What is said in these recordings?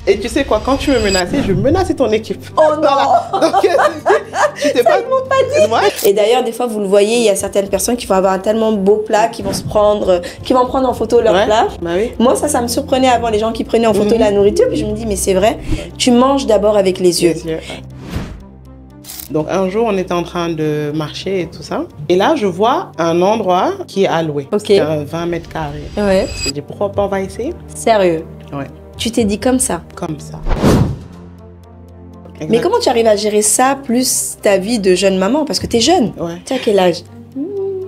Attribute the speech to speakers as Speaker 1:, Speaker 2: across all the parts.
Speaker 1: Et tu sais quoi, quand tu me menaçais, je menaçais ton équipe.
Speaker 2: Oh non.
Speaker 1: Voilà. Donc, tu t'es pas...
Speaker 2: Ils m'ont pas dit.
Speaker 1: Ouais.
Speaker 2: Et d'ailleurs, des fois, vous le voyez, il y a certaines personnes qui vont avoir un tellement beau plat, qui vont prendre en photo leur plat.
Speaker 1: Bah oui.
Speaker 2: Moi, ça me surprenait avant, les gens qui prenaient en photo la nourriture. Puis je me dis, mais c'est vrai, tu manges d'abord avec les yeux.
Speaker 1: Donc un jour, on était en train de marcher et tout ça. Et là, je vois un endroit qui est alloué.
Speaker 2: Ok.
Speaker 1: C'est 20 mètres carrés.
Speaker 2: Ouais.
Speaker 1: Je me dis, pourquoi pas on va essayer?
Speaker 2: Sérieux?
Speaker 1: Ouais.
Speaker 2: Tu t'es dit comme ça?
Speaker 1: Comme ça.
Speaker 2: Mais comment tu arrives à gérer ça plus ta vie de jeune maman? Parce que tu es jeune.
Speaker 1: Ouais.
Speaker 2: Tu as quel âge?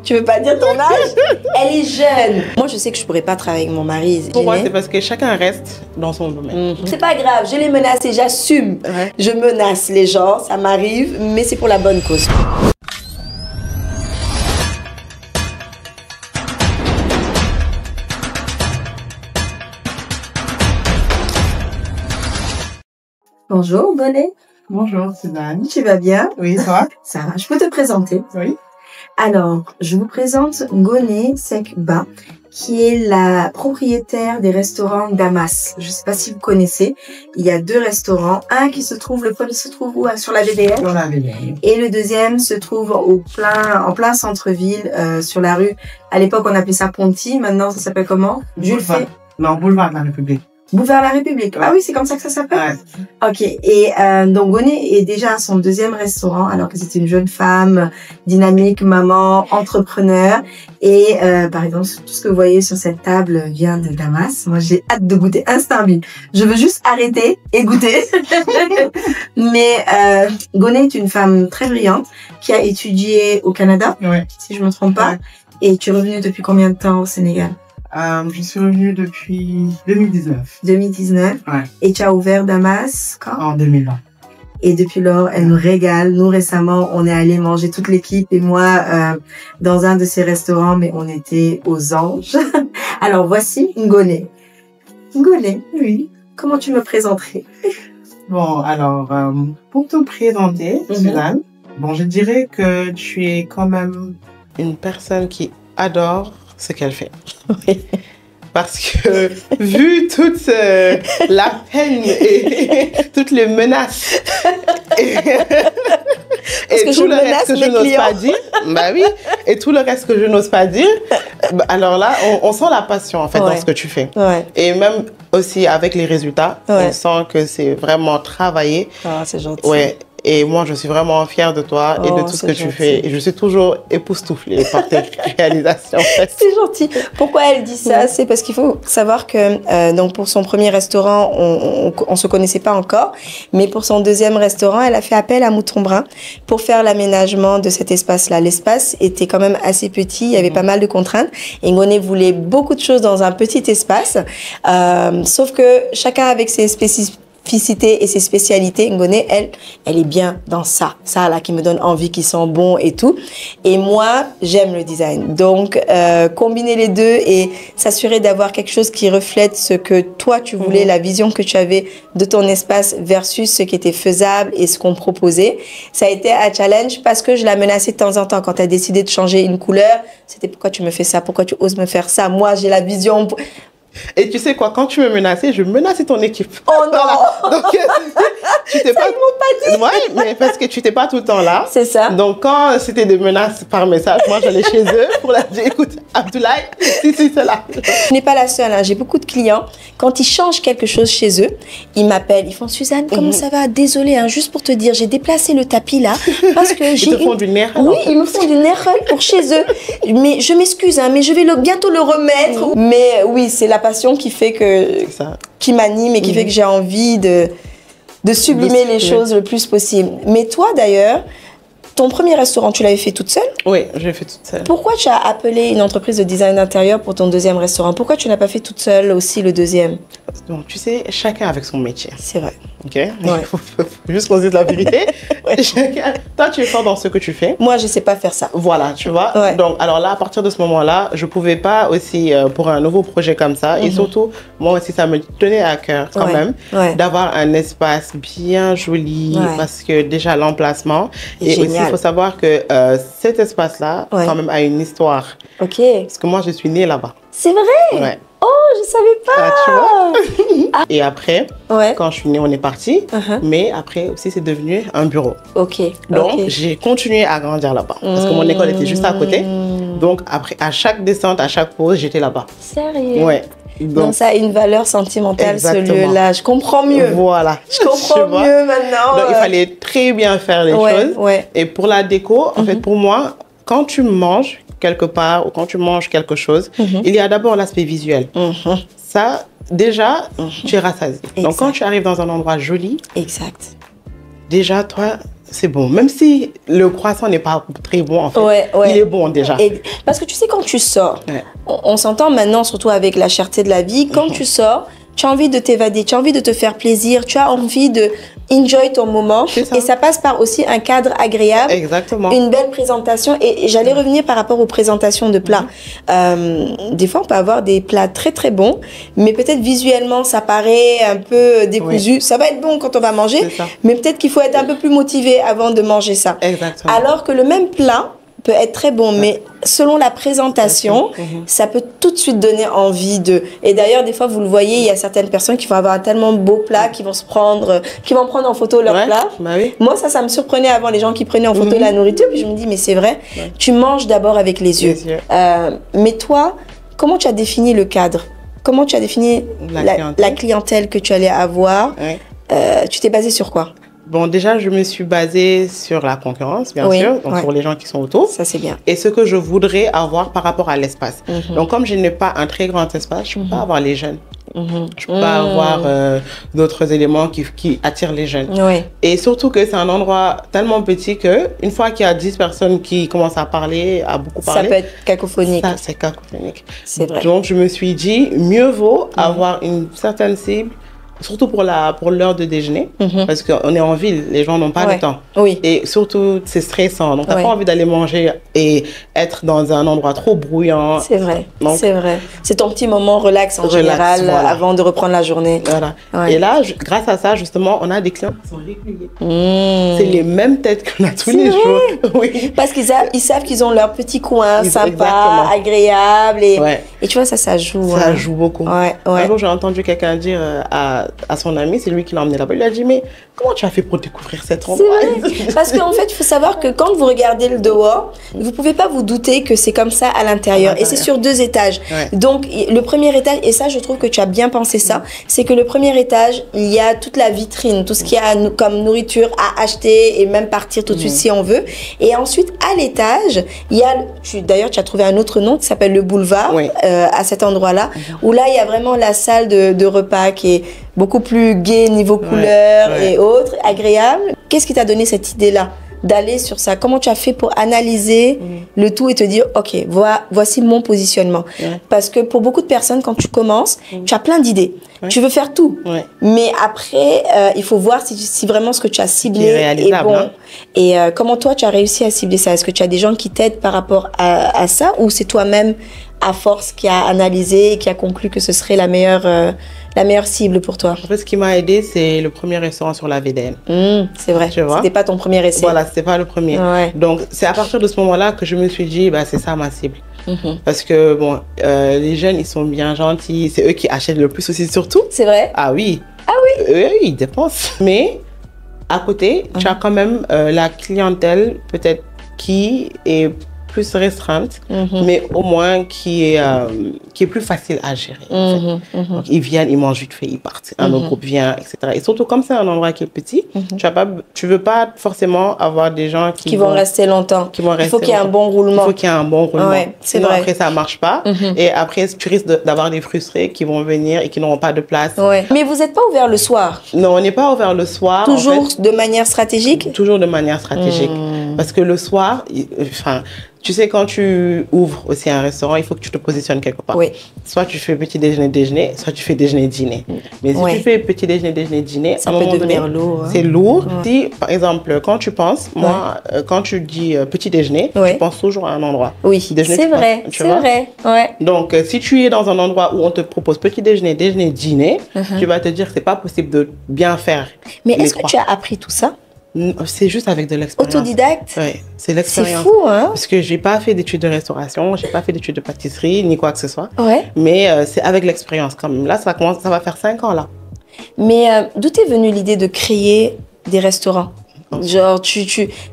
Speaker 2: Tu veux pas dire ton âge? Elle est jeune. Moi, je sais que je pourrais pas travailler avec mon mari.
Speaker 1: Pourquoi? C'est parce que chacun reste dans son domaine.
Speaker 2: C'est pas grave, je les menace et j'assume.
Speaker 1: Ouais.
Speaker 2: Je menace les gens, ça m'arrive, mais c'est pour la bonne cause. Bonjour, Bonnet.
Speaker 1: Bonjour, c'est Dan.
Speaker 2: Tu vas bien?
Speaker 1: Oui, toi?
Speaker 2: Ça va, je peux te présenter.
Speaker 1: Oui.
Speaker 2: Alors, je vous présente Ngoné Sekba, qui est la propriétaire des restaurants Damas. Je ne sais pas si vous connaissez. Il y a 2 restaurants. Un qui se trouve, le premier se trouve où? Sur la VDN.
Speaker 1: Sur la VDN.
Speaker 2: Et le deuxième se trouve en plein centre-ville, sur la rue. À l'époque, on appelait ça Ponty. Maintenant, ça s'appelle comment? Jules Ferry.
Speaker 1: Non, Boulevard de la République.
Speaker 2: Boulevard de la République.
Speaker 1: Ouais.
Speaker 2: Ah oui, c'est comme ça que ça s'appelle?
Speaker 1: Ouais.
Speaker 2: Ok. Et donc Ngoné est déjà à son 2e restaurant, alors que c'était une jeune femme dynamique, maman, entrepreneur. Et par exemple, tout ce que vous voyez sur cette table vient de Damas. Moi, j'ai hâte de goûter instant B. Je veux juste arrêter et goûter. Mais Ngoné est une femme très brillante qui a étudié au Canada,
Speaker 1: Ouais.
Speaker 2: si je me trompe pas.
Speaker 1: Ouais.
Speaker 2: Et tu es revenue depuis combien de temps au Sénégal?
Speaker 1: Je suis revenue depuis 2019.
Speaker 2: 2019.
Speaker 1: Ouais.
Speaker 2: Et tu as ouvert Damas quand?
Speaker 1: En 2020.
Speaker 2: Et depuis lors, elle nous régale. Nous, récemment, on est allé manger toute l'équipe et moi dans un de ces restaurants, mais on était aux anges. Alors, voici Ngoné. Ngoné,
Speaker 1: Oui.
Speaker 2: comment tu me présenterais?
Speaker 1: Bon, alors, pour te présenter, Suzanne, bon, je dirais que tu es quand même une personne qui adore ce qu'elle fait. Parce que, vu toute la peine et toutes les menaces et tout le reste que je n'ose pas dire, bah oui, et tout le reste que je n'ose pas dire, bah alors là, on sent la passion en fait dans ce que tu fais.
Speaker 2: Ouais.
Speaker 1: Et même aussi avec les résultats, on sent que c'est vraiment travaillé.
Speaker 2: Ah, c'est gentil.
Speaker 1: Ouais. Et moi, je suis vraiment fière de toi et de tout ce que tu fais. Et je suis toujours époustouflée par tes réalisations.
Speaker 2: C'est gentil. Pourquoi elle dit ça? C'est parce qu'il faut savoir que donc pour son premier restaurant, on se connaissait pas encore. Mais pour son 2e restaurant, elle a fait appel à Mouton Brun pour faire l'aménagement de cet espace-là. L'espace était quand même assez petit. Il y avait pas mal de contraintes. Et Ngoné voulait beaucoup de choses dans un petit espace. Sauf que chacun avec ses spécificités et ses spécialités. Ngoné, elle est bien dans ça là qui me donne envie, qui sent bon et tout. Et moi, j'aime le design. Donc, combiner les deux et s'assurer d'avoir quelque chose qui reflète ce que toi tu voulais, la vision que tu avais de ton espace versus ce qui était faisable et ce qu'on proposait. Ça a été un challenge parce que je la menaçais de temps en temps quand tu as décidé de changer une couleur. C'était pourquoi tu me fais ça? Pourquoi tu oses me faire ça? Moi, j'ai la vision.
Speaker 1: Et tu sais quoi, quand tu me menaçais, je menaçais ton équipe.
Speaker 2: Oh non.
Speaker 1: Voilà. Donc, tu t'es pas...
Speaker 2: Ils m'ont pas dit.
Speaker 1: Ouais, mais parce que tu n'étais pas tout le temps là.
Speaker 2: C'est ça.
Speaker 1: Donc, quand c'était des menaces par message, moi, j'allais chez eux pour leur dire, écoute, Abdoulaye, si, c'est là.
Speaker 2: Je n'ai pas la seule, hein. J'ai beaucoup de clients. Quand ils changent quelque chose chez eux, ils m'appellent. Ils font, Suzanne, comment ça va? Désolée, hein, juste pour te dire, j'ai déplacé le tapis là parce que j'ai...
Speaker 1: Ils te font du nerf.
Speaker 2: Oui, ils me font du nerf pour chez eux. Mais je m'excuse, hein, mais je vais bientôt le remettre. Mais oui, c'est la passion qui fait qui m'anime et qui fait que j'ai envie de sublimer les choses le plus possible. Mais toi d'ailleurs, ton premier restaurant, tu l'avais fait toute seule?
Speaker 1: Oui, je l'ai fait toute seule.
Speaker 2: Pourquoi tu as appelé une entreprise de design d'intérieur pour ton 2e restaurant? Pourquoi tu n'as pas fait toute seule aussi le 2e?
Speaker 1: Donc, tu sais, chacun avec son métier.
Speaker 2: C'est vrai.
Speaker 1: Ok? Il faut juste qu'on se dise la vérité. Toi, tu es fort dans ce que tu fais.
Speaker 2: Moi, je ne sais pas faire ça.
Speaker 1: Voilà, tu vois.
Speaker 2: Ouais.
Speaker 1: Donc, alors là, à partir de ce moment-là, je ne pouvais pas aussi, pour un nouveau projet comme ça, et surtout, moi aussi, ça me tenait à cœur quand même, d'avoir un espace bien joli, parce que déjà, l'emplacement. Et aussi, il faut savoir que cet espace-là, quand même, a une histoire.
Speaker 2: Ok.
Speaker 1: Parce que moi, je suis née là-bas.
Speaker 2: C'est vrai?
Speaker 1: Ouais.
Speaker 2: Oh, je savais pas.
Speaker 1: Ah, tu vois. Et après,
Speaker 2: Ouais.
Speaker 1: quand je suis née, on est parti. Mais après aussi, c'est devenu un bureau.
Speaker 2: Ok.
Speaker 1: Donc,
Speaker 2: ok.
Speaker 1: j'ai continué à grandir là-bas. Parce que mon école était juste à côté. Donc, après, à chaque descente, à chaque pause, j'étais là-bas.
Speaker 2: Sérieux?
Speaker 1: Ouais.
Speaker 2: Donc, ça a une valeur sentimentale,
Speaker 1: Exactement.
Speaker 2: ce lieu-là. Je comprends mieux.
Speaker 1: Voilà.
Speaker 2: Je comprends
Speaker 1: Tu vois.
Speaker 2: mieux maintenant.
Speaker 1: Donc, il fallait très bien faire les choses.
Speaker 2: Ouais.
Speaker 1: Et pour la déco, en fait, pour moi, quand tu manges quelque part ou quand tu manges quelque chose, il y a d'abord l'aspect visuel. Ça, déjà, tu es rassasié. Donc, quand tu arrives dans un endroit joli,
Speaker 2: Exact.
Speaker 1: déjà, toi, c'est bon. Même si le croissant n'est pas très bon, en fait, il est bon déjà.
Speaker 2: Parce que tu sais, quand tu sors,
Speaker 1: Ouais.
Speaker 2: on s'entend maintenant, surtout avec la cherté de la vie, quand tu sors, tu as envie de t'évader, tu as envie de te faire plaisir, tu as envie de enjoy ton moment.
Speaker 1: Ça.
Speaker 2: Et ça passe par aussi un cadre agréable.
Speaker 1: Exactement.
Speaker 2: Une belle présentation. Et j'allais revenir par rapport aux présentations de plats. Des fois, on peut avoir des plats très, très bons, mais peut-être visuellement, ça paraît un peu décousu. Oui. Ça va être bon quand on va manger, mais peut-être qu'il faut être un peu plus motivé avant de manger ça.
Speaker 1: Exactement.
Speaker 2: Alors que le même plat peut être très bon, mais selon la présentation, ça peut tout de suite donner envie de... Et d'ailleurs, des fois, vous le voyez, il y a certaines personnes qui vont avoir un tellement beau plat, qui vont prendre en photo leur plat.
Speaker 1: Bah oui.
Speaker 2: Moi, ça me surprenait avant, les gens qui prenaient en photo la nourriture, puis je me dis, mais c'est vrai, tu manges d'abord avec les yeux. Mais toi, comment tu as défini le cadre? Comment tu as défini la clientèle que tu allais avoir? Tu t'es basé sur quoi?
Speaker 1: Bon, déjà, je me suis basée sur la concurrence, bien sûr, donc sur les gens qui sont autour.
Speaker 2: Ça, c'est bien.
Speaker 1: Et ce que je voudrais avoir par rapport à l'espace. Donc, comme je n'ai pas un très grand espace, je ne peux pas avoir les jeunes. Je ne peux pas avoir d'autres éléments qui attirent les jeunes. Et surtout que c'est un endroit tellement petit qu'une fois qu'il y a 10 personnes qui commencent à parler, à beaucoup parler...
Speaker 2: Ça peut être cacophonique.
Speaker 1: Ça, c'est cacophonique.
Speaker 2: C'est vrai.
Speaker 1: Donc, je me suis dit, mieux vaut avoir une certaine cible, surtout pour l'heure de déjeuner, parce qu'on est en ville, les gens n'ont pas le temps. Et surtout, c'est stressant. Donc, tu n'as pas envie d'aller manger et être dans un endroit trop bruyant.
Speaker 2: C'est vrai, c'est vrai. C'est ton petit moment relax en général avant de reprendre la journée.
Speaker 1: Voilà. Et là, grâce à ça, justement, on a des clients qui sont réguliers. C'est les mêmes têtes qu'on a tous les jours. Oui.
Speaker 2: Parce qu'ils savent qu'ils ont leur petit coin sympa, agréable. Et tu vois, ça joue.
Speaker 1: Ça joue beaucoup. Un jour, j'ai entendu quelqu'un dire à son ami, c'est lui qui l'a emmené là-bas. Il lui a dit, mais comment tu as fait pour découvrir cet endroit?
Speaker 2: Parce qu'en fait, il faut savoir que quand vous regardez le dehors, vous ne pouvez pas vous douter que c'est comme ça à l'intérieur. Et c'est sur 2 étages. Donc, le premier étage, et ça, je trouve que tu as bien pensé ça, c'est que le premier étage, il y a toute la vitrine, tout ce qu'il y a comme nourriture à acheter et même partir tout de suite si on veut. Et ensuite, à l'étage, il y a, d'ailleurs, tu as trouvé un autre nom qui s'appelle le boulevard, à cet endroit-là, où là, il y a vraiment la salle de repas qui est beaucoup plus gai niveau couleur et autres, agréable. Qu'est-ce qui t'a donné cette idée-là d'aller sur ça? Comment tu as fait pour analyser le tout et te dire, OK, voici mon positionnement? Parce que pour beaucoup de personnes, quand tu commences, tu as plein d'idées. Tu veux faire tout. Mais après, il faut voir si vraiment ce que tu as ciblé est bon. Et comment toi, tu as réussi à cibler ça? Est-ce que tu as des gens qui t'aident par rapport à ça, ou c'est toi-même, à force, qui a analysé et qui a conclu que ce serait la meilleure cible pour toi?
Speaker 1: En fait, ce qui m'a aidé, c'est le premier restaurant sur la VDN.
Speaker 2: C'est vrai. C'était pas ton premier essai.
Speaker 1: Voilà, c'était pas le premier. Donc, c'est à partir de ce moment-là que je me suis dit, bah, c'est ça ma cible. Parce que, bon, les jeunes, ils sont bien gentils. C'est eux qui achètent le plus aussi, surtout.
Speaker 2: C'est vrai?
Speaker 1: Ah oui.
Speaker 2: Ah oui?
Speaker 1: Eux, ils dépensent. Mais, à côté, tu as quand même la clientèle, peut-être, qui est plus restreinte, mais au moins qui est plus facile à gérer. En fait. Donc, ils viennent, ils mangent vite fait, ils partent. Un autre groupe vient, etc. Et surtout, comme c'est un endroit qui est petit, tu veux pas forcément avoir des gens qui
Speaker 2: vont rester longtemps. Il faut qu'il y ait un bon roulement.
Speaker 1: Il faut qu'il y ait un bon roulement.
Speaker 2: C'est
Speaker 1: Sinon,
Speaker 2: vrai.
Speaker 1: après, ça marche pas. Et après, tu risques d'avoir des frustrés qui vont venir et qui n'auront pas de place.
Speaker 2: Mais vous n'êtes pas ouvert le soir?
Speaker 1: Non, on n'est pas ouvert le soir.
Speaker 2: Toujours en fait, de manière stratégique?
Speaker 1: Toujours de manière stratégique. Parce que le soir, tu sais, quand tu ouvres aussi un restaurant, il faut que tu te positionnes quelque part. Soit tu fais petit déjeuner, soit tu fais déjeuner-dîner. Mais si tu fais petit déjeuner,
Speaker 2: ça peut devenir lourd.
Speaker 1: C'est lourd. Si, par exemple, quand tu penses, moi, quand tu dis petit déjeuner, tu penses toujours à un endroit.
Speaker 2: C'est vrai, c'est vrai.
Speaker 1: Donc, si tu es dans un endroit où on te propose petit déjeuner, dîner, tu vas te dire que c'est pas possible de bien faire.
Speaker 2: Mais est-ce que tu as appris tout ça?
Speaker 1: C'est juste avec de l'expérience.
Speaker 2: Autodidacte?
Speaker 1: Oui, c'est l'expérience.
Speaker 2: C'est fou, hein?
Speaker 1: Parce que j'ai pas fait d'études de restauration, j'ai pas fait d'études de pâtisserie, ni quoi que ce soit.
Speaker 2: Ouais.
Speaker 1: Mais c'est avec l'expérience quand même. Là, ça va faire 5 ans là.
Speaker 2: Mais d'où t'es venue l'idée de créer des restaurants? Genre,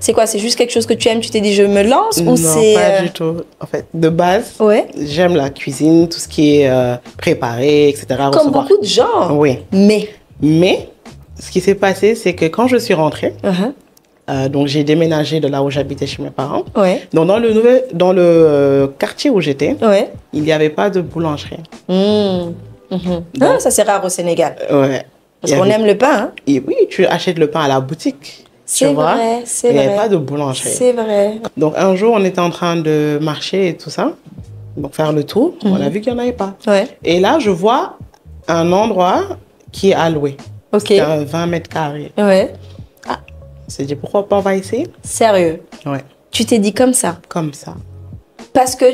Speaker 2: c'est quoi? C'est juste quelque chose que tu aimes, tu t'es dit je me lance?
Speaker 1: Non,
Speaker 2: ou c'est
Speaker 1: pas du tout. En fait, de base,
Speaker 2: ouais.
Speaker 1: J'aime la cuisine, tout ce qui est préparé, etc.
Speaker 2: Comme beaucoup de gens.
Speaker 1: Oui. Mais, ce qui s'est passé, c'est que quand je suis rentrée, donc j'ai déménagé de là où j'habitais chez mes parents.
Speaker 2: Ouais.
Speaker 1: Donc dans le quartier où j'étais, il n'y avait pas de boulangerie.
Speaker 2: Donc, ça c'est rare au Sénégal.
Speaker 1: Ouais.
Speaker 2: Parce qu'on aime le pain. Hein?
Speaker 1: Et oui, tu achètes le pain à la boutique.
Speaker 2: C'est vrai, c'est vrai.
Speaker 1: Il n'y avait pas de boulangerie.
Speaker 2: C'est vrai.
Speaker 1: Donc un jour, on était en train de marcher et tout ça, donc faire le tour. On a vu qu'il n'y en avait pas.
Speaker 2: Ouais.
Speaker 1: Et là, je vois un endroit qui est alloué.
Speaker 2: Ok.
Speaker 1: C'est un 20 mètres carrés.
Speaker 2: Ouais.
Speaker 1: Ah, on s'est dit, pourquoi pas, on va essayer?
Speaker 2: Sérieux?
Speaker 1: Ouais.
Speaker 2: Tu t'es dit comme ça?
Speaker 1: Comme ça.
Speaker 2: Parce que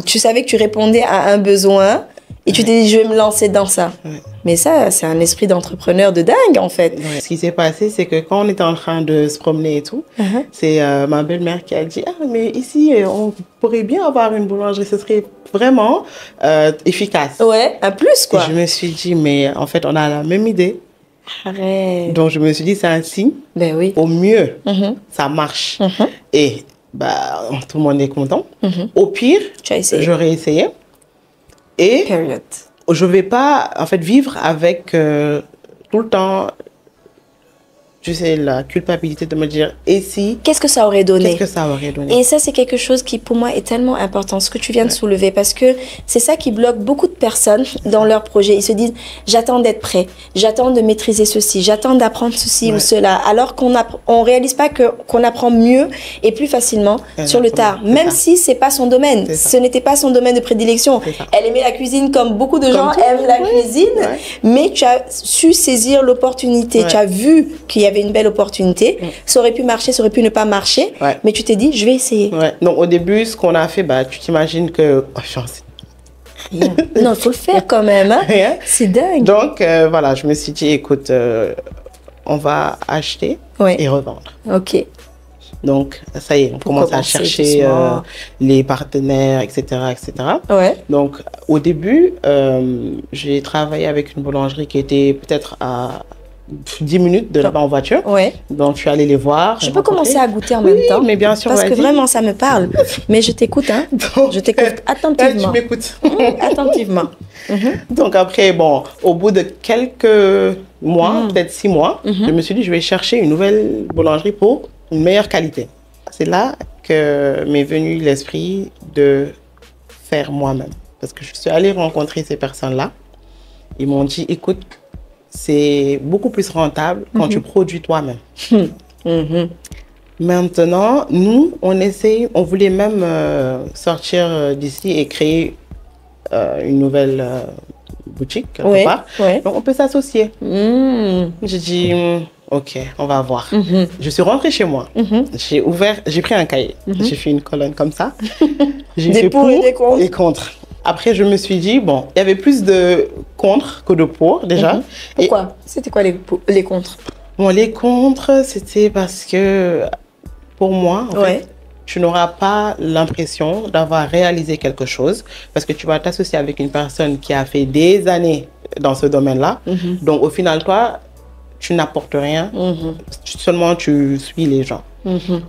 Speaker 2: tu savais que tu répondais à un besoin et tu t'es dit, je vais me lancer dans ça.
Speaker 1: Ouais.
Speaker 2: Mais ça, c'est un esprit d'entrepreneur de dingue, en fait.
Speaker 1: Ouais. Ce qui s'est passé, c'est que quand on était en train de se promener et tout, c'est ma belle-mère qui a dit, ah, mais ici, on pourrait bien avoir une boulangerie, ce serait vraiment efficace.
Speaker 2: Ouais, un plus, quoi.
Speaker 1: Et je me suis dit, mais en fait, on a la même idée.
Speaker 2: Arrête.
Speaker 1: Donc, je me suis dit, c'est un signe.
Speaker 2: Ben oui.
Speaker 1: Au mieux, ça marche. Et bah, tout le monde est content. Au pire, j'aurais essayé. Et
Speaker 2: Period.
Speaker 1: je ne vais pas, en fait, vivre avec tout le temps, tu sais, la culpabilité de me dire, et si...
Speaker 2: Qu'est-ce que ça aurait donné?
Speaker 1: Qu'est-ce que ça aurait donné?
Speaker 2: Et ça, c'est quelque chose qui, pour moi, est tellement important, ce que tu viens de soulever, parce que c'est ça qui bloque beaucoup de personnes dans leur projet. Ils se disent, j'attends d'être prêt, j'attends de maîtriser ceci, j'attends d'apprendre ceci ou cela, alors qu'on réalise pas qu'on apprend mieux et plus facilement sur le tard, même si c'est pas son domaine. Ce n'était pas son domaine de prédilection. Elle aimait la cuisine comme beaucoup de gens aiment la cuisine, mais tu as su saisir l'opportunité, tu as vu qu'il y avait une belle opportunité. Ça aurait pu marcher, ça aurait pu ne pas marcher, mais tu t'es dit, je vais essayer.
Speaker 1: Donc, au début, ce qu'on a fait, bah, tu t'imagines que...
Speaker 2: Rien. Non, il faut le faire quand même. Hein? C'est dingue.
Speaker 1: Donc, voilà, je me suis dit, écoute, on va acheter et revendre.
Speaker 2: Ok.
Speaker 1: Donc, ça y est, on commence à chercher les partenaires, etc., etc.
Speaker 2: Ouais.
Speaker 1: Donc, au début, j'ai travaillé avec une boulangerie qui était peut-être à 10 minutes de là-bas en voiture.
Speaker 2: Ouais.
Speaker 1: Donc, je suis allée les voir.
Speaker 2: Je peux commencer à goûter en même temps.
Speaker 1: Mais bien sûr,
Speaker 2: parce que vraiment, ça me parle. Mais je t'écoute, hein. Je t'écoute attentivement.
Speaker 1: Tu m'écoutes.
Speaker 2: Attentivement.
Speaker 1: Donc, après, bon, au bout de quelques mois, peut-être 6 mois, je me suis dit, je vais chercher une nouvelle boulangerie pour une meilleure qualité. C'est là que m'est venu l'esprit de faire moi-même. Parce que je suis allée rencontrer ces personnes-là. Ils m'ont dit, écoute, c'est beaucoup plus rentable quand tu produis toi-même. Maintenant, nous, on voulait même sortir d'ici et créer une nouvelle boutique quelque part. Donc, on peut s'associer. J'ai dit, ok, on va voir. Je suis rentrée chez moi. J'ai pris un cahier. J'ai fait une colonne comme ça. J'ai fait pour et contre. Après, je me suis dit, bon, il y avait plus de contre que de pour, déjà.
Speaker 2: Pourquoi? C'était quoi les contre?
Speaker 1: Bon, les contre, c'était parce que, pour moi, en fait, tu n'auras pas l'impression d'avoir réalisé quelque chose parce que tu vas t'associer avec une personne qui a fait des années dans ce domaine-là. Donc, au final, toi, tu n'apportes rien. Seulement, tu suis les gens.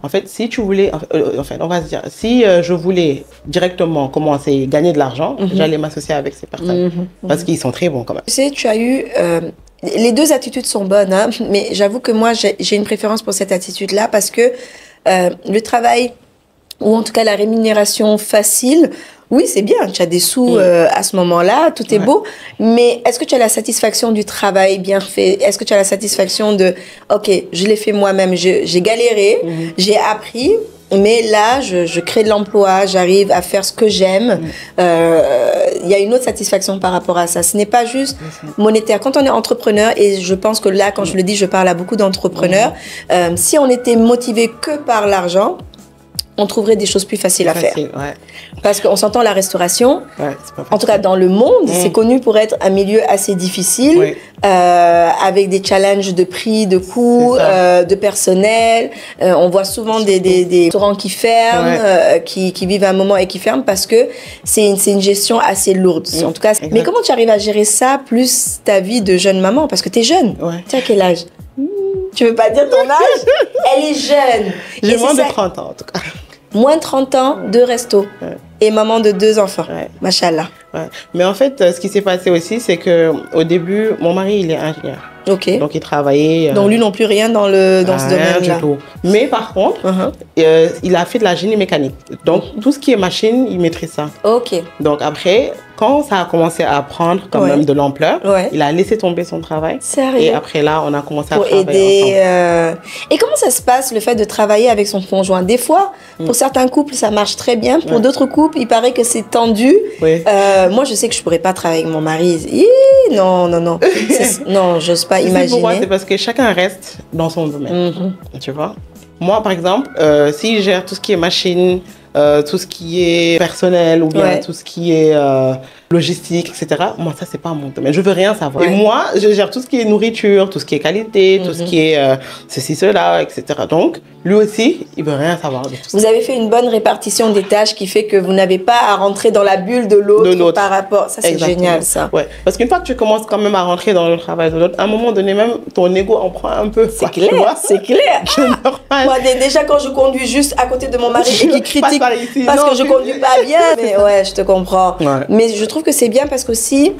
Speaker 1: En fait, si tu voulais, enfin, on va se dire, si je voulais directement commencer à gagner de l'argent, j'allais m'associer avec ces personnes parce qu'ils sont très bons quand même.
Speaker 2: Tu sais, tu as eu, les deux attitudes sont bonnes, hein, mais j'avoue que moi, j'ai une préférence pour cette attitude-là parce que le travail, ou en tout cas la rémunération facile, oui, c'est bien, tu as des sous à ce moment-là, tout est beau, mais est-ce que tu as la satisfaction du travail bien fait? Est-ce que tu as la satisfaction de, ok, je l'ai fait moi-même, j'ai galéré, j'ai appris, mais là, je crée de l'emploi, j'arrive à faire ce que j'aime. Il y a une autre satisfaction par rapport à ça. Ce n'est pas juste monétaire. Quand on est entrepreneur, et je pense que là, quand je le dis, je parle à beaucoup d'entrepreneurs, si on était motivé que par l'argent, on trouverait des choses plus faciles à faire.
Speaker 1: Ouais.
Speaker 2: Parce qu'on s'entend la restauration,
Speaker 1: Ouais, c'est pas facile.
Speaker 2: en tout cas dans le monde, c'est connu pour être un milieu assez difficile,
Speaker 1: Oui.
Speaker 2: avec des challenges de prix, de coûts, de personnel. On voit souvent des restaurants qui ferment, qui vivent un moment et qui ferment parce que c'est une gestion assez lourde. En tout cas, mais comment tu arrives à gérer ça plus ta vie de jeune maman? Parce que tu es jeune.
Speaker 1: Ouais.
Speaker 2: Tu as quel âge? Tu veux pas dire ton âge? Elle est jeune.
Speaker 1: J'ai moins de 30 ans en tout cas.
Speaker 2: Moins de 30 ans, 2 restos.
Speaker 1: Ouais.
Speaker 2: Et maman de 2 enfants.
Speaker 1: Ouais.
Speaker 2: Machallah.
Speaker 1: Ouais. Mais en fait, ce qui s'est passé aussi, c'est que au début, mon mari, il est ingénieur.
Speaker 2: Ok.
Speaker 1: Donc, il travaillait...
Speaker 2: Donc lui non plus rien dans ce
Speaker 1: rien
Speaker 2: domaine-là.
Speaker 1: du tout. Mais par contre, il a fait de la génie mécanique. Donc, tout ce qui est machine, il maîtrise ça.
Speaker 2: Ok.
Speaker 1: Donc après, quand ça a commencé à prendre quand même de l'ampleur, il a laissé tomber son travail.
Speaker 2: Sérieux?
Speaker 1: Et après là, on a commencé à
Speaker 2: Pour
Speaker 1: travailler
Speaker 2: aider.
Speaker 1: ensemble.
Speaker 2: Et comment ça se passe le fait de travailler avec son conjoint? Des fois, pour certains couples, ça marche très bien. Pour d'autres couples, il paraît que c'est tendu.
Speaker 1: Oui.
Speaker 2: Moi, je sais que je pourrais pas travailler avec mon mari. Non, non, non. Non, j'ose pas imaginer.
Speaker 1: Pourquoi? C'est parce que chacun reste dans son domaine. Tu vois? Moi, par exemple, si je gère tout ce qui est machine, tout ce qui est personnel ou bien tout ce qui est logistique, etc. Moi, ça, c'est pas mon domaine. Je veux rien savoir. Et moi, je gère tout ce qui est nourriture, tout ce qui est qualité, tout ce qui est ceci, cela, etc. Donc, lui aussi, il veut rien savoir de tout ça.
Speaker 2: Vous avez fait une bonne répartition des tâches qui fait que vous n'avez pas à rentrer dans la bulle de l'autre par rapport... Ça, c'est génial, ça.
Speaker 1: Ouais. Parce qu'une fois que tu commences quand même à rentrer dans le travail de l'autre, à un moment donné, même ton ego en prend un peu.
Speaker 2: C'est clair, c'est clair. Moi, déjà, quand je conduis juste à côté de mon mari et qui critique parce que je conduis pas bien, mais ouais, je te comprends. Ouais. Mais je trouve que c'est bien parce qu'aussi,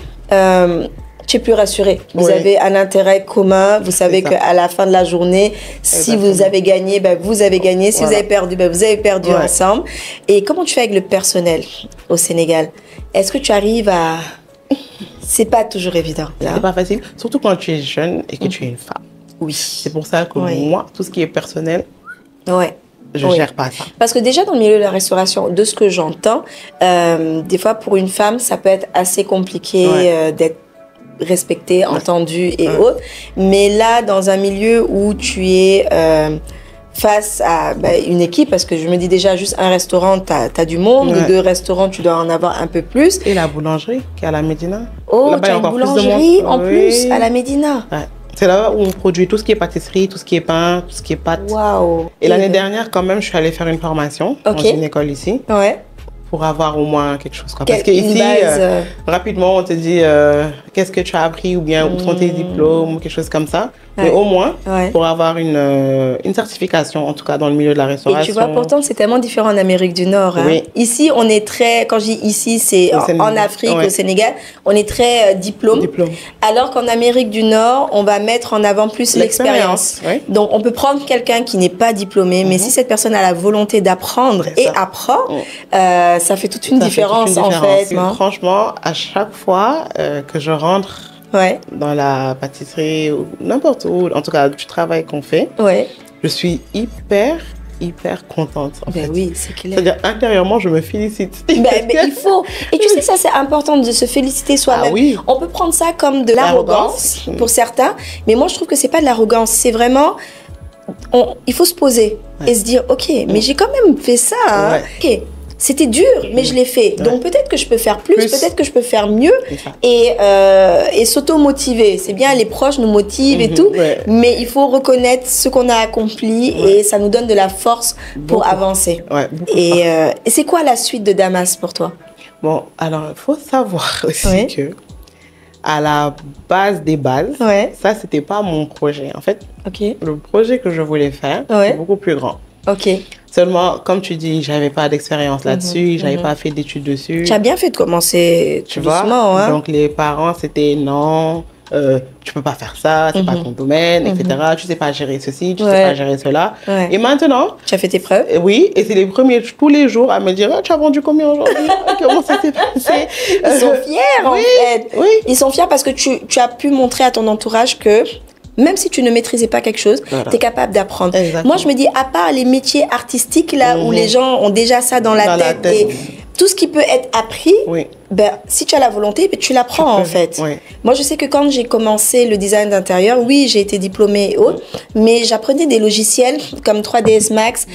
Speaker 2: tu es plus rassuré. Vous avez un intérêt commun. Vous savez qu'à la fin de la journée, si vous avez gagné, ben, vous avez gagné. Si vous avez perdu, ben, vous avez perdu ensemble. Et comment tu fais avec le personnel au Sénégal? Est-ce que tu arrives à... C'est pas toujours évident.
Speaker 1: C'est pas facile, surtout quand tu es jeune et que tu es une femme.
Speaker 2: Oui.
Speaker 1: C'est pour ça que moi, tout ce qui est personnel, je gère pas ça.
Speaker 2: Parce que déjà dans le milieu de la restauration, de ce que j'entends, des fois pour une femme, ça peut être assez compliqué d'être respectée, entendue et autres. Mais là, dans un milieu où tu es face à une équipe, parce que je me dis déjà juste un restaurant, t'as du monde, 2 restaurants, tu dois en avoir un peu plus.
Speaker 1: Et la boulangerie qui est à la Médina.
Speaker 2: Oh, tu as une boulangerie en plus à la Médina.
Speaker 1: Ouais. C'est là où on produit tout ce qui est pâtisserie, tout ce qui est pain, tout ce qui est pâtes.
Speaker 2: Waouh.
Speaker 1: Et l'année dernière, quand même, je suis allée faire une formation dans une école ici. Pour avoir au moins quelque chose. Quoi. Parce qu'ici, rapidement, on te dit qu'est-ce que tu as appris ou bien où sont tes diplômes ou quelque chose comme ça. Mais au moins, pour avoir une certification, en tout cas dans le milieu de la restauration.
Speaker 2: Et tu vois, pourtant, c'est tellement différent en Amérique du Nord. Hein. Oui. Ici, on est très, quand je dis ici, c'est en Afrique, au Sénégal, on est très diplôme. Alors qu'en Amérique du Nord, on va mettre en avant plus l'expérience. Donc, on peut prendre quelqu'un qui n'est pas diplômé, mais si cette personne a la volonté d'apprendre et apprend, ça fait toute une différence en fait.
Speaker 1: Franchement, à chaque fois que je rentre dans la pâtisserie ou n'importe où, en tout cas du travail qu'on fait, je suis hyper contente. En fait.
Speaker 2: Oui, c'est clair.
Speaker 1: C'est-à-dire intérieurement, je me félicite.
Speaker 2: Il faut. Et tu sais, ça c'est important de se féliciter soi-même.
Speaker 1: Ah, oui.
Speaker 2: On peut prendre ça comme de l'arrogance pour certains, mais moi je trouve que c'est pas de l'arrogance, c'est vraiment il faut se poser et se dire ok, mais j'ai quand même fait ça. Hein. Ok. C'était dur, mais je l'ai fait. Donc peut-être que je peux faire plus. Peut-être que je peux faire mieux. Et s'auto-motiver. C'est bien, les proches nous motivent et tout, mais il faut reconnaître ce qu'on a accompli et ça nous donne de la force pour avancer. Et c'est quoi la suite de Damas pour toi?
Speaker 1: Bon, alors il faut savoir aussi que à la base des bases, ça c'était pas mon projet. En fait, le projet que je voulais faire, c'est beaucoup plus grand. Seulement, comme tu dis, j'avais pas d'expérience là-dessus, j'avais pas fait d'études dessus.
Speaker 2: Tu as bien fait de commencer
Speaker 1: tu vois, hein? Donc les parents, c'était non, tu peux pas faire ça, c'est pas ton domaine, etc. Tu sais pas gérer ceci, tu sais pas gérer cela. Et maintenant...
Speaker 2: Tu as fait tes preuves?
Speaker 1: Oui, et c'est les premiers tous les jours à me dire tu as vendu combien aujourd'hui? Comment ça s'est passé?
Speaker 2: Ils sont fiers en fait. Ils sont fiers parce que tu as pu montrer à ton entourage que même si tu ne maîtrisais pas quelque chose, tu es capable d'apprendre. Moi, je me dis, à part les métiers artistiques, là, où les gens ont déjà ça dans la tête. Et tout ce qui peut être appris, ben, si tu as la volonté, ben, tu l'apprends en fait. Moi, je sais que quand j'ai commencé le design d'intérieur, oui, j'ai été diplômée et autres, mais j'apprenais des logiciels comme 3ds Max.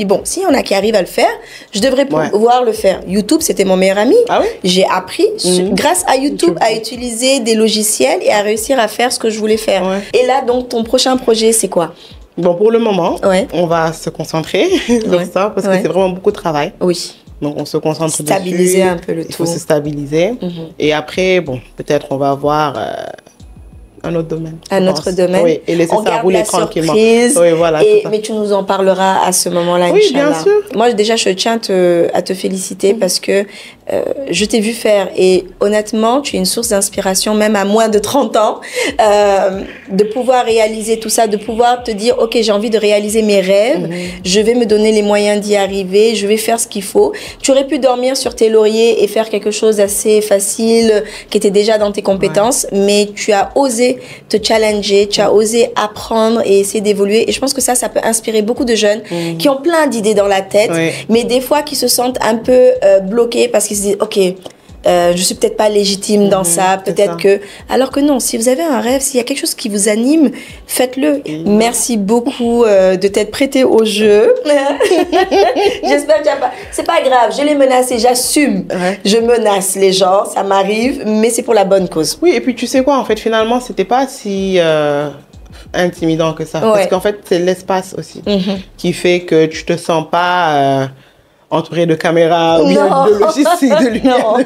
Speaker 2: Bon, s'il y en a qui arrivent à le faire, je devrais pouvoir le faire. YouTube, c'était mon meilleur ami. J'ai appris, grâce à YouTube, à utiliser des logiciels et à réussir à faire ce que je voulais faire. Et là, donc, ton prochain projet, c'est quoi?
Speaker 1: Bon, pour le moment, on va se concentrer sur ça parce que c'est vraiment beaucoup de travail.
Speaker 2: Oui.
Speaker 1: Donc, on se concentre dessus.
Speaker 2: Stabiliser un peu le tout.
Speaker 1: Il faut se stabiliser. Et après, bon, peut-être on va voir un autre domaine.
Speaker 2: Un autre domaine.
Speaker 1: Oui, et laisser ça rouler tranquillement.
Speaker 2: Oui,
Speaker 1: voilà.
Speaker 2: Mais tu nous en parleras à ce moment-là,
Speaker 1: oui, bien sûr.
Speaker 2: Moi, déjà, je tiens à te féliciter parce que je t'ai vu faire et honnêtement, tu es une source d'inspiration, même à moins de 30 ans, de pouvoir réaliser tout ça, de pouvoir te dire, OK, j'ai envie de réaliser mes rêves, je vais me donner les moyens d'y arriver, je vais faire ce qu'il faut. Tu aurais pu dormir sur tes lauriers et faire quelque chose d'assez facile, qui était déjà dans tes compétences, mais tu as osé te challenger, tu as osé apprendre et essayer d'évoluer. Et je pense que ça peut inspirer beaucoup de jeunes qui ont plein d'idées dans la tête, mais des fois qui se sentent un peu bloqués parce qu'ils se disent, OK, je suis peut-être pas légitime dans ça, peut-être que... Alors que non, si vous avez un rêve, s'il y a quelque chose qui vous anime, faites-le. Merci beaucoup de t'être prêté au jeu. J'espère que tu n'as pas... C'est pas grave, je l'ai menacé, j'assume. Je menace les gens, ça m'arrive, mais c'est pour la bonne cause.
Speaker 1: Oui, et puis tu sais quoi, en fait, finalement, c'était pas si... intimidant que ça. Parce qu'en fait, c'est l'espace aussi qui fait que tu te sens pas... entouré de caméras ou bien de logistique, de lumière.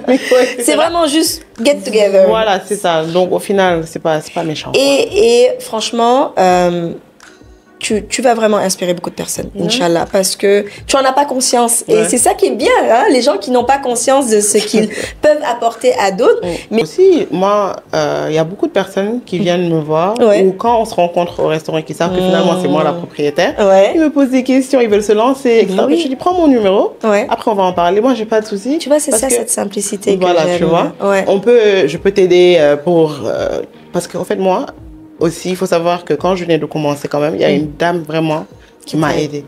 Speaker 2: C'est vraiment juste get together.
Speaker 1: Voilà, c'est ça. Donc, au final, c'est pas méchant.
Speaker 2: Et franchement, tu vas vraiment inspirer beaucoup de personnes, Inch'Allah, parce que tu n'en as pas conscience. Et c'est ça qui est bien, hein, les gens qui n'ont pas conscience de ce qu'ils peuvent apporter à d'autres.
Speaker 1: Mais aussi, moi, il y a beaucoup de personnes qui viennent me voir ou quand on se rencontre au restaurant, qui savent que finalement, c'est moi la propriétaire, ils me posent des questions, ils veulent se lancer, etc. Je dis, prends mon numéro, après on va en parler. Moi, j'ai pas de souci.
Speaker 2: Tu vois, c'est ça, cette simplicité que
Speaker 1: voilà, tu vois. Je peux t'aider pour... parce qu'en fait, moi... Aussi, il faut savoir que quand je venais de commencer quand même, il y a une dame vraiment qui m'a aidée.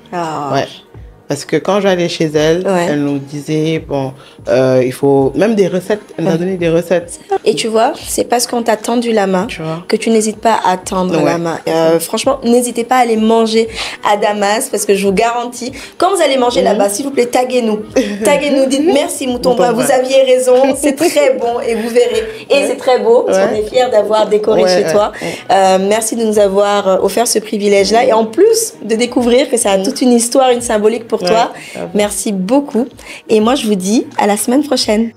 Speaker 1: Parce que quand j'allais chez elle, elle nous disait, bon, il faut même des recettes, elle nous a donné des recettes.
Speaker 2: Et tu vois, c'est parce qu'on t'a tendu la main que tu n'hésites pas à tendre la main. Franchement, n'hésitez pas à aller manger à Damas parce que je vous garantis, quand vous allez manger là-bas, s'il vous plaît, taguez-nous. Taguez-nous, dites merci Mouton Brun, vous aviez raison, c'est très bon et vous verrez. Et c'est très beau, parce qu'on est fiers d'avoir décoré chez toi. Merci de nous avoir offert ce privilège-là et en plus de découvrir que ça a toute une histoire, une symbolique pour toi. Merci beaucoup. Et moi, je vous dis à la semaine prochaine.